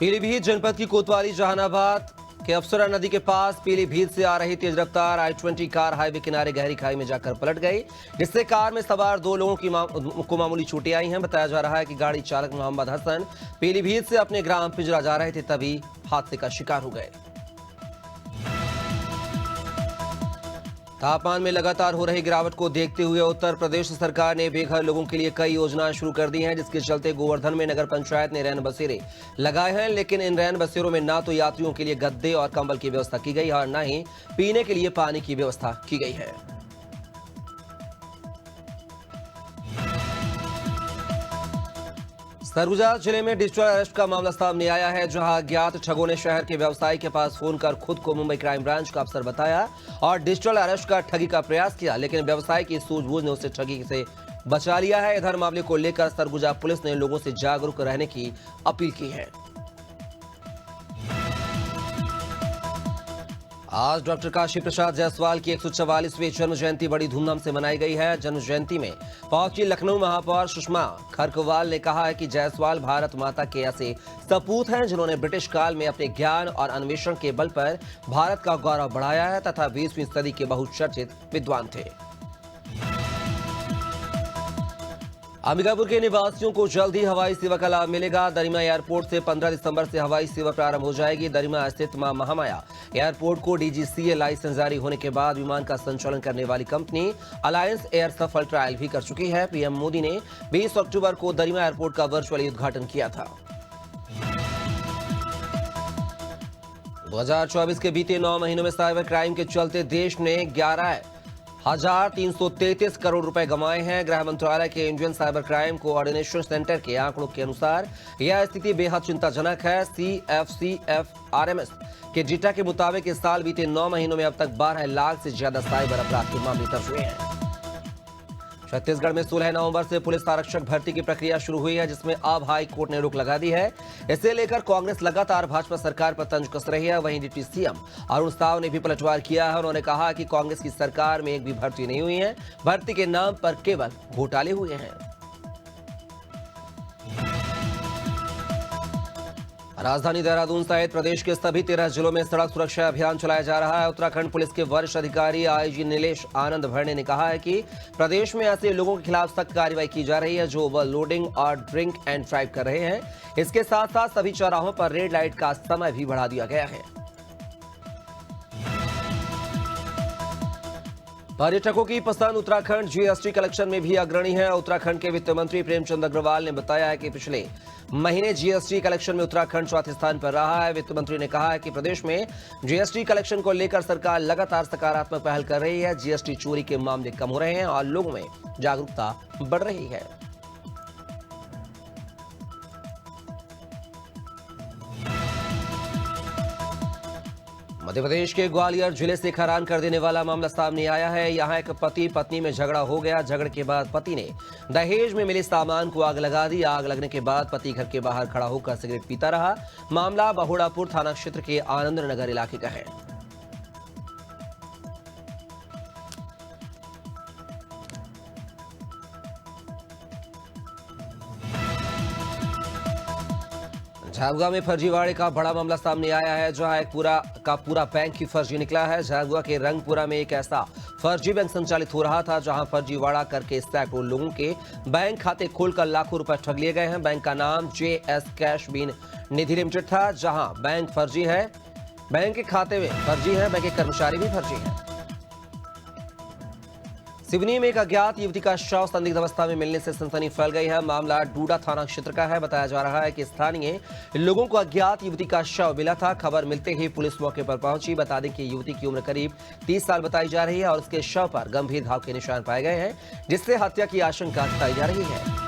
पीलीभीत जनपद की कोतवाली जहानाबाद के अफसरा नदी के पास पीलीभीत से आ रही तेज रफ्तार i-20 कार हाईवे किनारे गहरी खाई में जाकर पलट गई, जिससे कार में सवार 2 लोगों को मामूली चोटें आई हैं। बताया जा रहा है कि गाड़ी चालक मोहम्मद हसन पीलीभीत से अपने ग्राम पिंजरा जा रहे थे, तभी हादसे का शिकार हो गए। तापमान में लगातार हो रही गिरावट को देखते हुए उत्तर प्रदेश सरकार ने बेघर लोगों के लिए कई योजनाएं शुरू कर दी हैं, जिसके चलते गोवर्धन में नगर पंचायत ने रैन बसेरे लगाए हैं। लेकिन इन रैन बसेरों में ना तो यात्रियों के लिए गद्दे और कंबल की व्यवस्था की गई और न ही पीने के लिए पानी की व्यवस्था की गई है। सरगुजा जिले में डिजिटल अरेस्ट का मामला सामने आया है, जहां अज्ञात ठगों ने शहर के व्यवसायी के पास फोन कर खुद को मुंबई क्राइम ब्रांच का अफसर बताया और डिजिटल अरेस्ट का ठगी का प्रयास किया, लेकिन व्यवसायी की सूझबूझ ने उसे ठगी से बचा लिया है। इधर मामले को लेकर सरगुजा पुलिस ने लोगों से जागरूक रहने की अपील की है। आज डॉक्टर काशी प्रसाद जायसवाल की 144वीं जन्म जयंती बड़ी धूमधाम से मनाई गई है। जन्म जयंती में पहुंची लखनऊ महापौर सुषमा खरकवाल ने कहा है कि जायसवाल भारत माता के ऐसे सपूत हैं जिन्होंने ब्रिटिश काल में अपने ज्ञान और अन्वेषण के बल पर भारत का गौरव बढ़ाया है तथा 20वीं सदी के बहुचर्चित विद्वान थे। अंबिकापुर के निवासियों को जल्द ही हवाई सेवा का लाभ मिलेगा। दरिमा एयरपोर्ट से 15 दिसंबर से हवाई सेवा प्रारंभ हो जाएगी। दरिमा स्थित मां महामाया एयरपोर्ट को डीजीसीए लाइसेंस जारी होने के बाद विमान का संचालन करने वाली कंपनी अलायंस एयर सफल ट्रायल भी कर चुकी है। पीएम मोदी ने 20 अक्टूबर को दरिमा एयरपोर्ट का वर्चुअली उद्घाटन किया था। 2024 के बीते 9 महीनों में साइबर क्राइम के चलते देश ने 11,333 करोड़ रुपए गंवाए हैं। गृह मंत्रालय के Indian cyber crime coordination centre के आंकड़ों के अनुसार यह स्थिति बेहद चिंताजनक है। CFCFRMS के डेटा के मुताबिक इस साल बीते 9 महीनों में अब तक 12 लाख से ज्यादा साइबर अपराध के मामले दर्ज हुए हैं। छत्तीसगढ़ में 16 नवंबर से पुलिस आरक्षक भर्ती की प्रक्रिया शुरू हुई है, जिसमें अब हाई कोर्ट ने रोक लगा दी है। इसे लेकर कांग्रेस लगातार भाजपा सरकार पर तंज कस रही है। वहीं डिप्टी सीएम अरुण साव ने भी पलटवार किया है। उन्होंने कहा कि कांग्रेस की सरकार में एक भी भर्ती नहीं हुई है, भर्ती के नाम पर केवल घोटाले हुए हैं। राजधानी देहरादून सहित प्रदेश के सभी 13 जिलों में सड़क सुरक्षा अभियान चलाया जा रहा है। उत्तराखंड पुलिस के वरिष्ठ अधिकारी आईजी नीलेश आनंद भरने ने कहा है कि प्रदेश में ऐसे लोगों के खिलाफ सख्त कार्रवाई की जा रही है जो ओवरलोडिंग और ड्रिंक एंड ड्राइव कर रहे हैं। इसके साथ साथ सभी चौराहों पर रेड लाइट का समय भी बढ़ा दिया गया है। पर्यटकों की पसंद उत्तराखंड जीएसटी कलेक्शन में भी अग्रणी है। उत्तराखंड के वित्त मंत्री प्रेमचंद अग्रवाल ने बताया है कि पिछले महीने जीएसटी कलेक्शन में उत्तराखंड चौथे स्थान पर रहा है। वित्त मंत्री ने कहा है कि प्रदेश में जीएसटी कलेक्शन को लेकर सरकार लगातार सकारात्मक पहल कर रही है। जीएसटी चोरी के मामले कम हो रहे हैं और लोगों में जागरूकता बढ़ रही है। मध्य प्रदेश के ग्वालियर जिले से हैरान कर देने वाला मामला सामने आया है। यहां एक पति पत्नी में झगड़ा हो गया। झगड़े के बाद पति ने दहेज में मिले सामान को आग लगा दी। आग लगने के बाद पति घर के बाहर खड़ा होकर सिगरेट पीता रहा। मामला बहुड़ापुर थाना क्षेत्र के आनंद नगर इलाके का है। झाबुआ में फर्जीवाड़े का बड़ा मामला सामने आया है, जहां एक पूरा बैंक ही फर्जी निकला है। झाबुआ के रंगपुरा में एक ऐसा फर्जी बैंक संचालित हो रहा था, जहां फर्जीवाड़ा करके सैकड़ों लोगों के बैंक खाते खोलकर लाखों रुपए ठग लिए गए हैं। बैंक का नाम JS cash bean Nidhi limited था। जहां बैंक फर्जी है, बैंक के खाते में फर्जी है, बैंक के कर्मचारी भी फर्जी है। सिवनी में एक अज्ञात युवती का शव संदिग्ध अवस्था में मिलने से सनसनी फैल गई है। मामला डूडा थाना क्षेत्र का है। बताया जा रहा है कि स्थानीय लोगों को अज्ञात युवती का शव मिला था। खबर मिलते ही पुलिस मौके पर पहुंची। बता दें कि युवती की उम्र करीब 30 साल बताई जा रही है और उसके शव पर गंभीर घाव के निशान पाए गए हैं, जिससे हत्या की आशंका जताई जा रही है।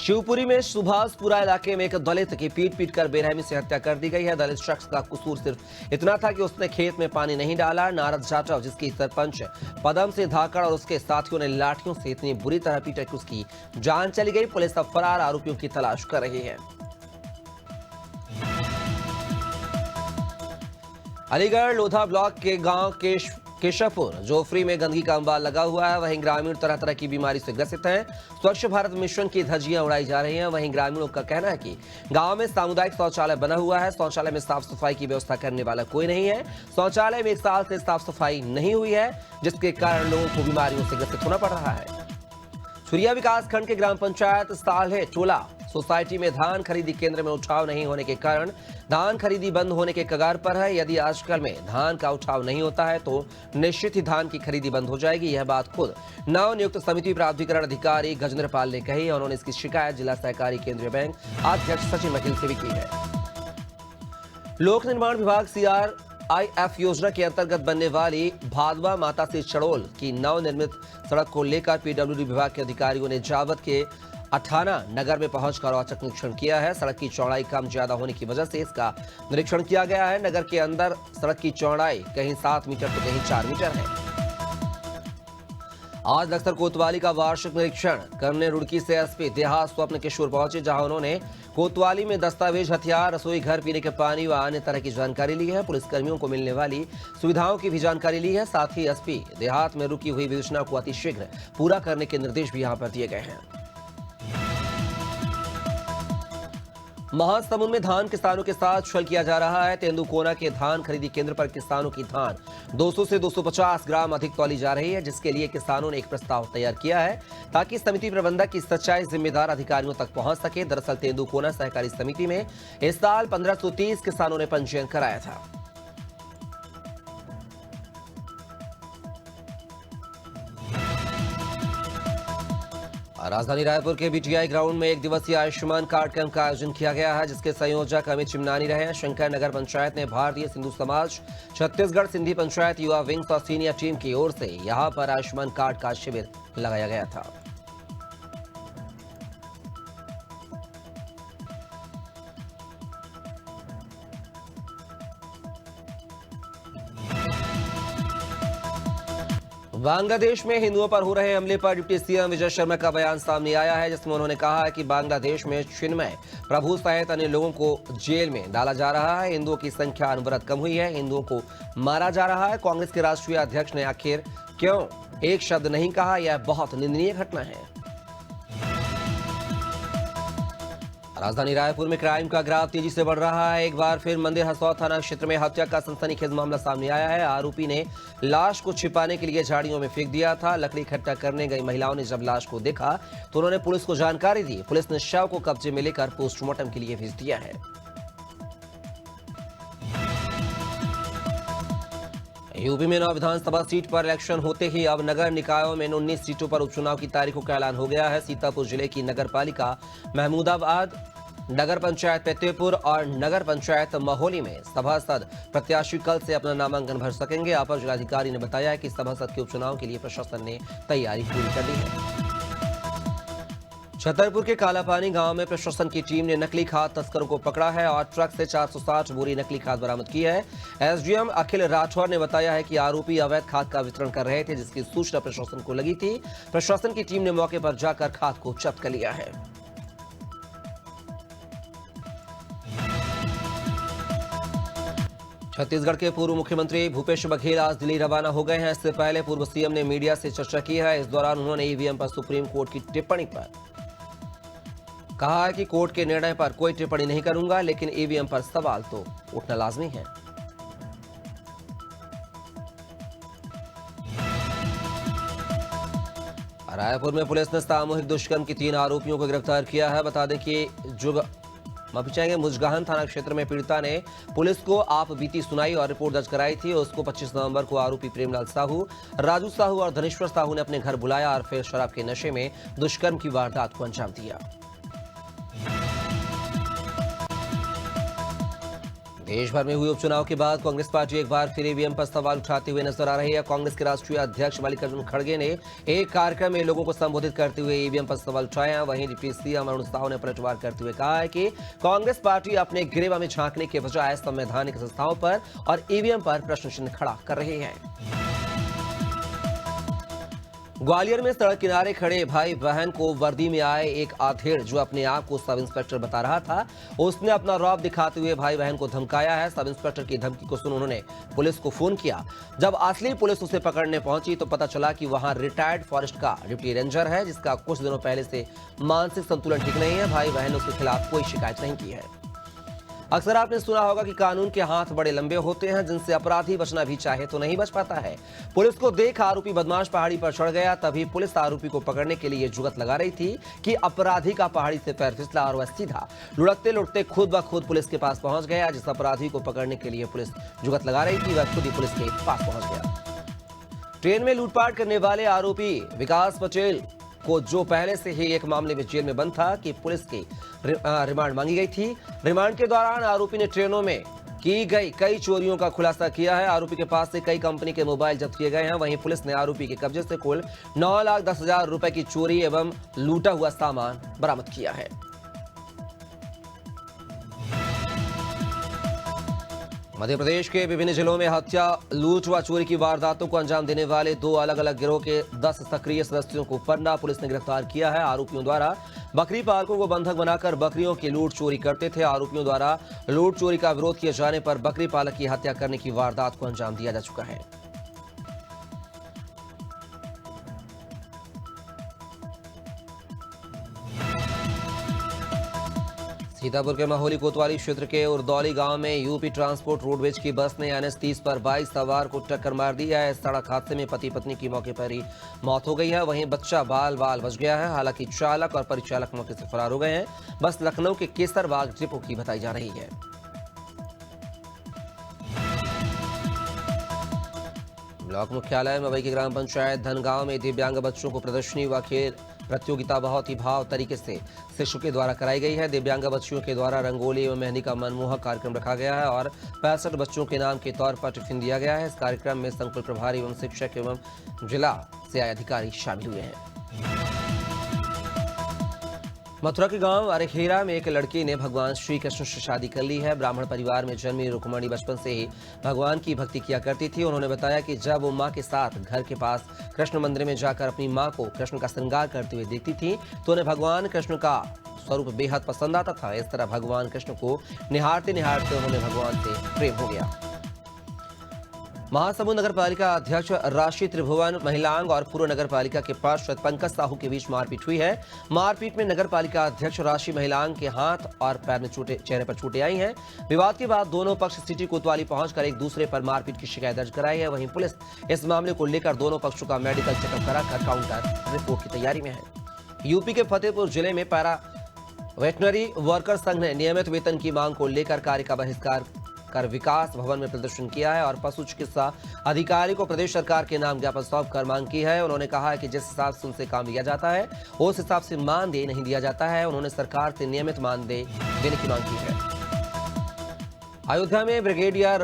शिवपुरी में सुभाषपुरा इलाके में एक दलित की पीट कर बेरहमी से हत्या कर दी गई है। दलित शख्स का कसूर सिर्फ इतना था कि उसने खेत में पानी नहीं डाला। नारद जाटव, जिसकी सरपंच पदम से धाकड़ और उसके साथियों ने लाठियों से इतनी बुरी तरह पीटा कि उसकी जान चली गई। पुलिस अब फरार आरोपियों की तलाश कर रही है। अलीगढ़ लोधा ब्लॉक के गांव केशवपुर जोफरी में गंदगी का अंबार लगा हुआ है। वहीं ग्रामीण तरह तरह की बीमारी से ग्रसित हैं। स्वच्छ भारत मिशन की धज्जियां उड़ाई जा रही हैं। वहीं ग्रामीणों का कहना है कि गांव में सामुदायिक शौचालय बना हुआ है। शौचालय में साफ सफाई की व्यवस्था करने वाला कोई नहीं है। शौचालय में 1 साल से साफ सफाई नहीं हुई है, जिसके कारण लोगों को बीमारियों से ग्रसित होना पड़ रहा है। छुरिया विकास खंड के ग्राम पंचायत साल्हे टोला सोसाइटी में धान खरीदी केंद्र में उठाव नहीं होने के कारण धान खरीदी बंद होने के कगार पर है। यदि आजकल में धान का उठाव नहीं होता है तो निश्चित ही धान की खरीदी बंद हो जाएगी। यह बात खुद नव नियुक्त समिति प्राधिकरण अधिकारी गजेंद्र पाल ने कही। उन्होंने इसकी शिकायत जिला सहकारी केंद्रीय बैंक अध्यक्ष सचिन वकील से भी की है। लोक निर्माण विभाग CRIF योजना के अंतर्गत बनने वाली भादवा माता से चड़ोल की नवनिर्मित सड़क को लेकर PWD विभाग के अधिकारियों ने जावत के अठाना नगर में पहुंचकर औचक निरीक्षण किया है। सड़क की चौड़ाई कम ज्यादा होने की वजह से इसका निरीक्षण किया गया है। नगर के अंदर सड़क की चौड़ाई कहीं 7 मीटर तो कहीं 4 मीटर है। आज लक्सर कोतवाली का वार्षिक निरीक्षण करने रुड़की से SP देहात स्वप्न किशोर पहुंचे, जहां उन्होंने कोतवाली में दस्तावेज, हथियार, रसोई घर, पीने के पानी व अन्य तरह की जानकारी ली है। पुलिसकर्मियों को मिलने वाली सुविधाओं की भी जानकारी ली है। साथ ही SP देहात में रुकी हुई योजना को अतिशीघ्र पूरा करने के निर्देश भी यहां पर दिए गए हैं। महासमुंद में धान किसानों के साथ छल किया जा रहा है। तेंदुकोना के धान खरीदी केंद्र पर किसानों की धान 200 से 250 ग्राम अधिक तौली जा रही है, जिसके लिए किसानों ने एक प्रस्ताव तैयार किया है ताकि समिति प्रबंधक की सच्चाई जिम्मेदार अधिकारियों तक पहुंच सके। दरअसल तेंदुकोना सहकारी समिति में इस साल 1530 किसानों ने पंजीयन कराया था। राजधानी रायपुर के BTI ग्राउंड में 1 दिवसीय आयुष्मान कार्ड कैंप का आयोजन किया गया है, जिसके संयोजक अमित चिमनानी रहे हैं। शंकर नगर पंचायत ने भारतीय सिंधु समाज, छत्तीसगढ़ सिंधी पंचायत युवा विंग्स और सीनियर टीम की ओर से यहां पर आयुष्मान कार्ड का शिविर लगाया गया था। बांग्लादेश में हिंदुओं पर हो रहे हमले पर डिप्टी CM विजय शर्मा का बयान सामने आया है, जिसमें उन्होंने कहा है कि बांग्लादेश में चिन्मय प्रभु सहित अन्य लोगों को जेल में डाला जा रहा है। हिंदुओं की संख्या अनवरत कम हुई है, हिंदुओं को मारा जा रहा है। कांग्रेस के राष्ट्रीय अध्यक्ष ने आखिर क्यों एक शब्द नहीं कहा, यह बहुत निंदनीय घटना है। राजधानी रायपुर में क्राइम का ग्राफ तेजी से बढ़ रहा है। एक बार फिर मंदिर हसौद थाना क्षेत्र में हत्या का सनसनीखेज मामला सामने आया है। आरोपी ने लाश को छिपाने के लिए झाड़ियों में फेंक दिया था। लकड़ी इकट्ठा करने गई महिलाओं ने जब लाश को देखा तो उन्होंने पुलिस को जानकारी दी। पुलिस ने शव को कब्जे में लेकर पोस्टमार्टम के लिए भेज दिया है। यूपी में 9 विधानसभा सीट पर इलेक्शन होते ही अब नगर निकायों में 19 सीटों पर उपचुनाव की तारीखों का ऐलान हो गया है। सीतापुर जिले की नगर पालिका महमूदाबाद, नगर पंचायत फतेहपुर और नगर पंचायत महोली में सभासद प्रत्याशी कल से अपना नामांकन भर सकेंगे। अपर जिलाधिकारी ने बताया कि सभासद के उपचुनाव के लिए प्रशासन ने तैयारी पूरी कर ली है। छतरपुर के कालापानी गांव में प्रशासन की टीम ने नकली खाद तस्करों को पकड़ा है और ट्रक से 460 बोरी नकली खाद बरामद की है। SDM अखिल राठौर ने बताया है कि आरोपी अवैध खाद का वितरण कर रहे थे, जिसकी सूचना प्रशासन को लगी थी। प्रशासन की टीम ने मौके पर जाकर खाद को जब्त कर लिया है। छत्तीसगढ़ के पूर्व मुख्यमंत्री भूपेश बघेल आज दिल्ली रवाना हो गए हैं। इससे पहले पूर्व CM ने मीडिया से चर्चा की है। इस दौरान उन्होंने EVM पर सुप्रीम कोर्ट की टिप्पणी पर कहा है कि कोर्ट के निर्णय पर कोई टिप्पणी नहीं करूंगा, लेकिन EVM पर सवाल तो उठना लाजमी है। रायपुर में पुलिस ने सामूहिक दुष्कर्म की 3 आरोपियों को गिरफ्तार किया है। बता दें कि मुजगाहन थाना क्षेत्र में पीड़िता ने पुलिस को आप बीती सुनाई और रिपोर्ट दर्ज कराई थी। उसको 25 नवंबर को आरोपी प्रेमलाल साहू, राजू साहू और धनेश्वर साहू ने अपने घर बुलाया और फिर शराब के नशे में दुष्कर्म की वारदात को अंजाम दिया। देश भर में हुए उपचुनाव के बाद कांग्रेस पार्टी एक बार फिर EVM पर सवाल उठाते हुए नजर आ रही है। कांग्रेस के राष्ट्रीय अध्यक्ष मल्लिकार्जुन खड़गे ने एक कार्यक्रम में लोगों को संबोधित करते हुए EVM पर सवाल उठाए हैं। वहीं डिप्टी CM अरुण साहू ने पलटवार करते हुए कहा है कि कांग्रेस पार्टी अपने गिरेबा में झांकने के बजाय संवैधानिक संस्थाओं पर और EVM पर प्रश्न चिन्ह खड़ा कर रही है। ग्वालियर में सड़क किनारे खड़े भाई बहन को वर्दी में आए एक आधेड़ जो अपने आप को सब इंस्पेक्टर बता रहा था, उसने अपना रौब दिखाते हुए भाई बहन को धमकाया है। सब इंस्पेक्टर की धमकी को सुन उन्होंने पुलिस को फोन किया। जब असली पुलिस उसे पकड़ने पहुंची तो पता चला कि वहां रिटायर्ड फॉरेस्ट का डिप्टी रेंजर है, जिसका कुछ दिनों पहले से मानसिक संतुलन ठीक नहीं है। भाई बहन ने उसके खिलाफ कोई शिकायत नहीं की है। अक्सर आपने सुना होगा कि कानून के हाथ बड़े लंबे होते हैं, जिनसे अपराधी बचना भी चाहे तो नहीं बच पाता है। पुलिस को देख आरोपी बदमाश पहाड़ी पर चढ़ गया। तभी पुलिस आरोपी को पकड़ने के लिए जुगत लगा रही थी कि अपराधी का पहाड़ी से पैर फिसला और वह सीधा लुढ़कते लुढ़कते खुद ब खुद पुलिस के पास पहुंच गया। जिस अपराधी को पकड़ने के लिए पुलिस जुगत लगा रही थी वह खुद ही पुलिस के पास पहुंच गया। ट्रेन में लूटपाट करने वाले आरोपी विकास पटेल को जो पहले से ही एक मामले में जेल में बंद था कि पुलिस की रिमांड मांगी गई थी। रिमांड के दौरान आरोपी ने ट्रेनों में की गई कई चोरियों का खुलासा किया है। आरोपी के पास से कई कंपनी के मोबाइल जब्त किए गए हैं। वहीं पुलिस ने आरोपी के कब्जे से कुल 9,10,000 रुपए की चोरी एवं लूटा हुआ सामान बरामद किया है। मध्य प्रदेश के विभिन्न जिलों में हत्या, लूट व चोरी की वारदातों को अंजाम देने वाले दो अलग अलग गिरोह के 10 सक्रिय सदस्यों को पन्ना पुलिस ने गिरफ्तार किया है। आरोपियों द्वारा बकरी पालकों को बंधक बनाकर बकरियों की लूट चोरी करते थे। आरोपियों द्वारा लूट चोरी का विरोध किए जाने पर बकरी पालक की हत्या करने की वारदात को अंजाम दिया जा चुका है। सीतापुर के माहौली कोतवाली क्षेत्र के उरदौली गांव में यूपी ट्रांसपोर्ट रोडवेज की बस ने NH-30 पर 22 सवार को टक्कर मार दी है। इस सड़क हादसे में पति पत्नी की मौके पर ही मौत हो गई है। वहीं बच्चा बाल बाल बच गया है। हालांकि चालक और परिचालक मौके से फरार हो गए हैं। बस लखनऊ के केसरबाग डिपो की बताई जा रही है। ब्लॉक मुख्यालय मवई की ग्राम पंचायत धनगांव में दिव्यांग बच्चों को प्रदर्शनी व खेल प्रतियोगिता बहुत ही भाव तरीके से शिक्षकों के द्वारा कराई गई है। दिव्यांग बच्चियों के द्वारा रंगोली एवं मेहंदी का मनमोहक कार्यक्रम रखा गया है और 65 बच्चों के नाम के तौर पर टिफिन दिया गया है। इस कार्यक्रम में संकुल प्रभारी एवं शिक्षक एवं जिला से आए अधिकारी शामिल हुए हैं। मथुरा के गांव अरेखेरा में एक लड़की ने भगवान श्री कृष्ण से शादी कर ली है। ब्राह्मण परिवार में जन्मी रुक्मणी बचपन से ही भगवान की भक्ति किया करती थी। उन्होंने बताया कि जब वो मां के साथ घर के पास कृष्ण मंदिर में जाकर अपनी मां को कृष्ण का श्रृंगार करते हुए देखती थी तो उन्हें भगवान कृष्ण का स्वरूप बेहद पसंद आता था। इस तरह भगवान कृष्ण को निहारते निहारते उन्होंने भगवान से प्रेम हो गया। महासमुंद नगर पालिका अध्यक्ष राशि त्रिभुवन महिलांग और पूर्व नगर पालिका के पार्षद पंकज साहू के बीच मारपीट हुई है। मारपीट में नगर पालिका अध्यक्ष राशि महिलांग के हाथ और पैर में चेहरे पर चोटें आई हैं। विवाद के बाद दोनों पक्ष सिटी कोतवाली पहुंचकर एक दूसरे पर मारपीट की शिकायत दर्ज कराई है। वहीं पुलिस इस मामले को लेकर दोनों पक्षों का मेडिकल चेकअप कराकर काउंटर रिपोर्ट की तैयारी में है। यूपी के फतेहपुर जिले में पैरा वेटनरी वर्कर संघ ने नियमित वेतन की मांग को लेकर कार्य का बहिष्कार कर विकास भवन में प्रदर्शन किया है और पशु चिकित्सा अधिकारी को प्रदेश सरकार के नाम ज्ञापन सौंप कर मांग की है। उन्होंने कहा है कि जिस हिसाब से उनसे काम लिया जाता है उस हिसाब से मानदेय नहीं दिया जाता है। उन्होंने सरकार से नियमित मानदेय देने की मांग की है। अयोध्या में ब्रिगेडियर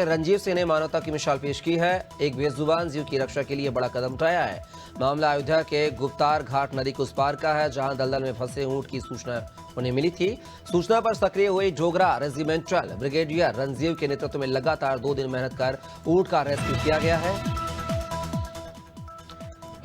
रंजीव सिंह ने मानवता की मिसाल पेश की है। एक बेजुबान जीव की रक्षा के लिए बड़ा कदम उठाया है। मामला अयोध्या के गुप्तार घाट नदी के उस पार का है, जहां दलदल में फंसे ऊंट की सूचना उन्हें मिली थी। सूचना पर सक्रिय हुई डोगरा रेजिमेंटल ब्रिगेडियर रंजीव के नेतृत्व में लगातार 2 दिन मेहनत कर ऊंट का रेस्क्यू किया गया है।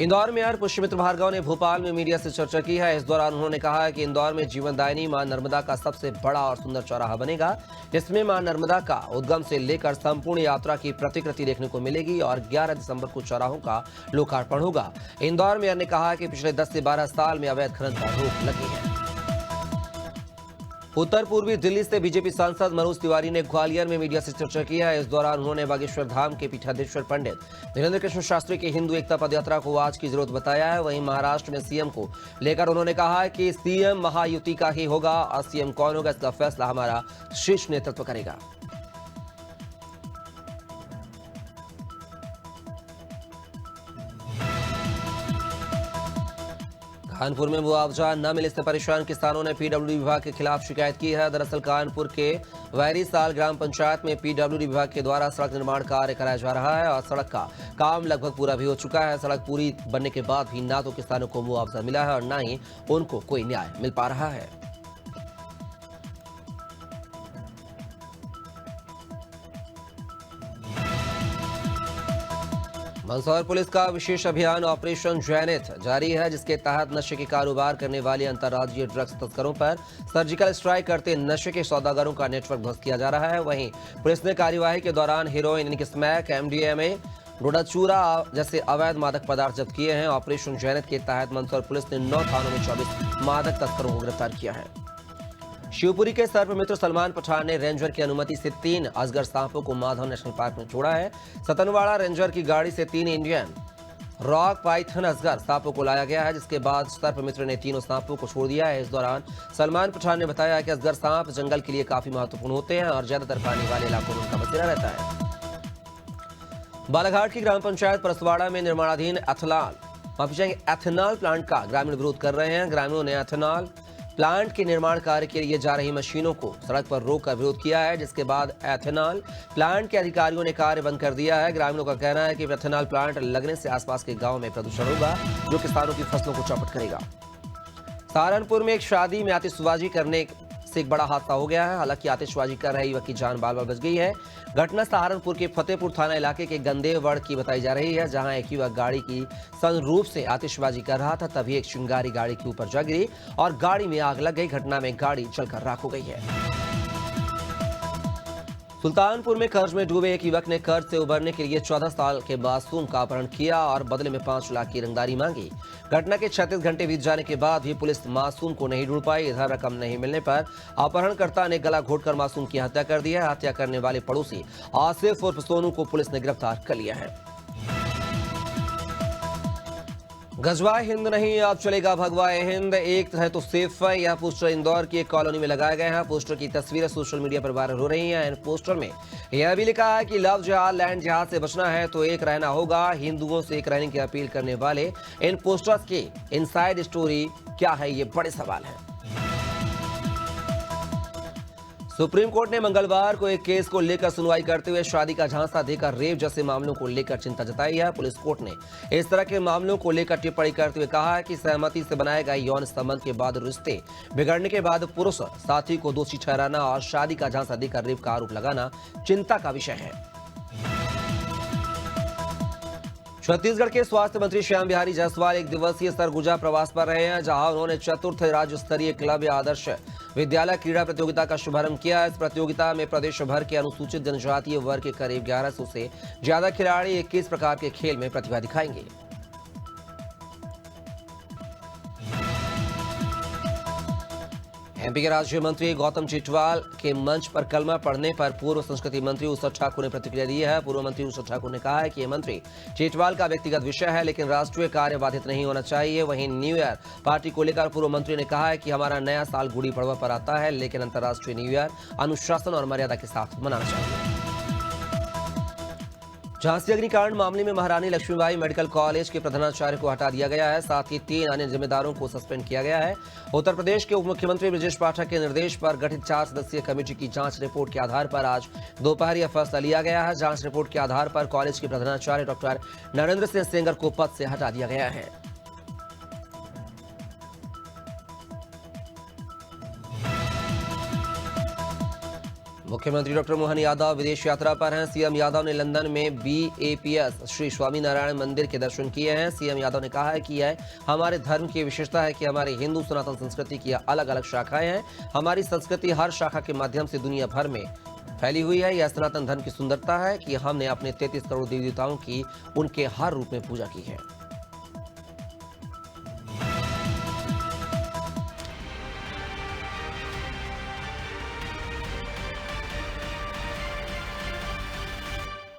इंदौर मेयर पुष्यमित्र भार्गव ने भोपाल में मीडिया से चर्चा की है। इस दौरान उन्होंने कहा है कि इंदौर में जीवनदायिनी मां नर्मदा का सबसे बड़ा और सुंदर चौराहा बनेगा। इसमें मां नर्मदा का उद्गम से लेकर संपूर्ण यात्रा की प्रतिकृति देखने को मिलेगी और 11 दिसंबर को चौराहों का लोकार्पण होगा। इंदौर मेयर ने कहा कि पिछले 10 से 12 साल में अवैध खनन पर रोक लगी है। उत्तर पूर्वी दिल्ली से बीजेपी सांसद मनोज तिवारी ने ग्वालियर में मीडिया से चर्चा की है। इस दौरान उन्होंने बागेश्वर धाम के पीठाधीश्वर पंडित धीरेन्द्र कृष्ण शास्त्री की हिंदू एकता पदयात्रा को आज की जरूरत बताया है। वहीं महाराष्ट्र में सीएम को लेकर उन्होंने कहा है कि सीएम महायुति का ही होगा और सीएम कौन होगा इसका फैसला हमारा शीर्ष नेतृत्व करेगा। कानपुर में मुआवजा न मिलने से परेशान किसानों ने पीडब्ल्यूडी विभाग के खिलाफ शिकायत की है। दरअसल कानपुर के वैरीसाल ग्राम पंचायत में पीडब्ल्यूडी विभाग के द्वारा सड़क निर्माण कार्य कराया जा रहा है और सड़क का काम लगभग पूरा भी हो चुका है। सड़क पूरी बनने के बाद भी ना तो किसानों को मुआवजा मिला है और न ही उनको कोई न्याय मिल पा रहा है। मंदसौर पुलिस का विशेष अभियान ऑपरेशन जैनिथ जारी है, जिसके तहत नशे के कारोबार करने वाले अंतर्राज्यीय ड्रग्स तस्करों पर सर्जिकल स्ट्राइक करते नशे के सौदागरों का नेटवर्क ध्वस्त किया जा रहा है। वहीं पुलिस ने कार्यवाही के दौरान हीरोइन, स्मैक, MDMA, डोडाचूरा जैसे अवैध मादक पदार्थ जब्त किए हैं। ऑपरेशन जैनिथ के तहत मंदसौर पुलिस ने 9 थानों में 24 मादक तस्करों को गिरफ्तार किया है। शिवपुरी के सर्पमित्र सलमान पठान ने रेंजर की अनुमति से 3 अजगर सांपों को माधव नेशनल पार्क में छोड़ा है। सतनवाड़ा रेंजर की गाड़ी से 3 इंडियन रॉक पाइथन अजगर सांपों को लाया गया है, जिसके बाद सर्पमित्र ने तीनों सांपों को छोड़ दिया है। इस दौरान सलमान पठान ने बताया कि अजगर सांप जंगल के लिए काफी महत्वपूर्ण होते हैं और ज्यादातर पानी वाले इलाकों में उनका बसेरा रहता है। बालाघाट की ग्राम पंचायत परसवाड़ा में निर्माणाधीन एथेनॉल प्लांट का ग्रामीण विरोध कर रहे हैं। ग्रामीणों ने एथेनॉल प्लांट के निर्माण कार्य के लिए जा रही मशीनों को सड़क पर रोककर विरोध किया है, जिसके बाद एथेनॉल प्लांट के अधिकारियों ने कार्य बंद कर दिया है। ग्रामीणों का कहना है कि एथेनॉल प्लांट लगने से आसपास के गांव में प्रदूषण होगा, जो किसानों की फसलों को चौपट करेगा। सहारनपुर में एक शादी में आतिशबाजी करने से एक बड़ा हादसा हो गया है। हालांकि आतिशबाजी कर रहे युवक की जान बाल बाल बच गई है। घटना सहारनपुर के फतेहपुर थाना इलाके के गंदेवड़ की बताई जा रही है, जहां एक युवक गाड़ी की सनरूफ से आतिशबाजी कर रहा था, तभी एक चिंगारी गाड़ी के ऊपर जा गिरी और गाड़ी में आग लग गई। घटना में गाड़ी जलकर राख हो गई है। सुल्तानपुर में कर्ज में डूबे एक युवक ने कर्ज से उबरने के लिए 14 साल के मासूम का अपहरण किया और बदले में 5 लाख की रंगदारी मांगी। घटना के 36 घंटे बीत जाने के बाद भी पुलिस मासूम को नहीं ढूंढ पाई। इधर रकम नहीं मिलने पर अपहरणकर्ता ने गला घोटकर मासूम की हत्या कर दी है। हत्या करने वाले पड़ोसी आसिफ उर्फ सोनू को पुलिस ने गिरफ्तार कर लिया है। गजवाए हिंद नहीं, अब चलेगा भगवाए हिंद, एक है तो सेफ है। यह पोस्टर इंदौर की एक कॉलोनी में लगाए गए हैं। पोस्टर की तस्वीरें सोशल मीडिया पर वायरल हो रही हैं। इन पोस्टर में यह भी लिखा है कि लव जिहाद, लैंड जिहाद से बचना है तो एक रहना होगा। हिंदुओं से एक रहने की अपील करने वाले इन पोस्टर्स की इनसाइड स्टोरी क्या है, ये बड़े सवाल है। सुप्रीम कोर्ट ने मंगलवार को एक केस को लेकर सुनवाई करते हुए शादी का झांसा देकर रेप जैसे मामलों को लेकर चिंता जताई है। पुलिस कोर्ट ने इस तरह के मामलों को लेकर टिप्पणी करते हुए कहा है कि सहमति से बनाए गए यौन संबंध के बाद रिश्ते बिगड़ने के बाद पुरुष साथी को दोषी ठहराना और शादी का झांसा देकर रेप का आरोप लगाना चिंता का विषय है। छत्तीसगढ़ के स्वास्थ्य मंत्री श्याम बिहारी जायसवाल एक दिवसीय सरगुजा प्रवास पर रहे हैं, जहां उन्होंने चतुर्थ राज्य स्तरीय क्लब या आदर्श विद्यालय क्रीड़ा प्रतियोगिता का शुभारंभ किया। इस प्रतियोगिता में प्रदेश भर के अनुसूचित जनजातीय वर्ग के करीब 1100 से ज्यादा खिलाड़ी 21 प्रकार के खेल में प्रतिभा दिखाएंगे। एमपी के राज्य मंत्री गौतम चेटवाल के मंच पर कलमा पढ़ने पर पूर्व संस्कृति मंत्री उसर ठाकुर ने प्रतिक्रिया दी है। पूर्व मंत्री उसर ठाकुर ने कहा है कि यह मंत्री चेटवाल का व्यक्तिगत विषय है, लेकिन राष्ट्रीय कार्य बाधित नहीं होना चाहिए। वहीं न्यू ईयर पार्टी को लेकर पूर्व मंत्री ने कहा है कि हमारा नया साल गुड़ी पड़वा पर आता है, लेकिन अंतर्राष्ट्रीय न्यू ईयर अनुशासन और मर्यादा के साथ मनाना चाहिए। झांसी अग्निकांड मामले में महारानी लक्ष्मीबाई मेडिकल कॉलेज के प्रधानाचार्य को हटा दिया गया है, साथ ही 3 अन्य जिम्मेदारों को सस्पेंड किया गया है। उत्तर प्रदेश के उप मुख्यमंत्री ब्रजेश पाठक के निर्देश पर गठित 4 सदस्यीय कमेटी की जांच रिपोर्ट के आधार पर आज दोपहर यह फैसला लिया गया है। जांच रिपोर्ट के आधार पर कॉलेज के प्रधानाचार्य डॉक्टर नरेंद्र सिंह सेंगर को पद से हटा दिया गया है। मुख्यमंत्री डॉक्टर मोहन यादव विदेश यात्रा पर हैं। सीएम यादव ने लंदन में BAPS श्री स्वामीनारायण मंदिर के दर्शन किए हैं। सीएम यादव ने कहा है कि यह हमारे धर्म की विशेषता है कि हमारे हिंदू सनातन संस्कृति की अलग अलग शाखाएं हैं। हमारी संस्कृति हर शाखा के माध्यम से दुनिया भर में फैली हुई है। यह सनातन धर्म की सुंदरता है कि हमने अपने 33 करोड़ देवी देवताओं की उनके हर रूप में पूजा की है।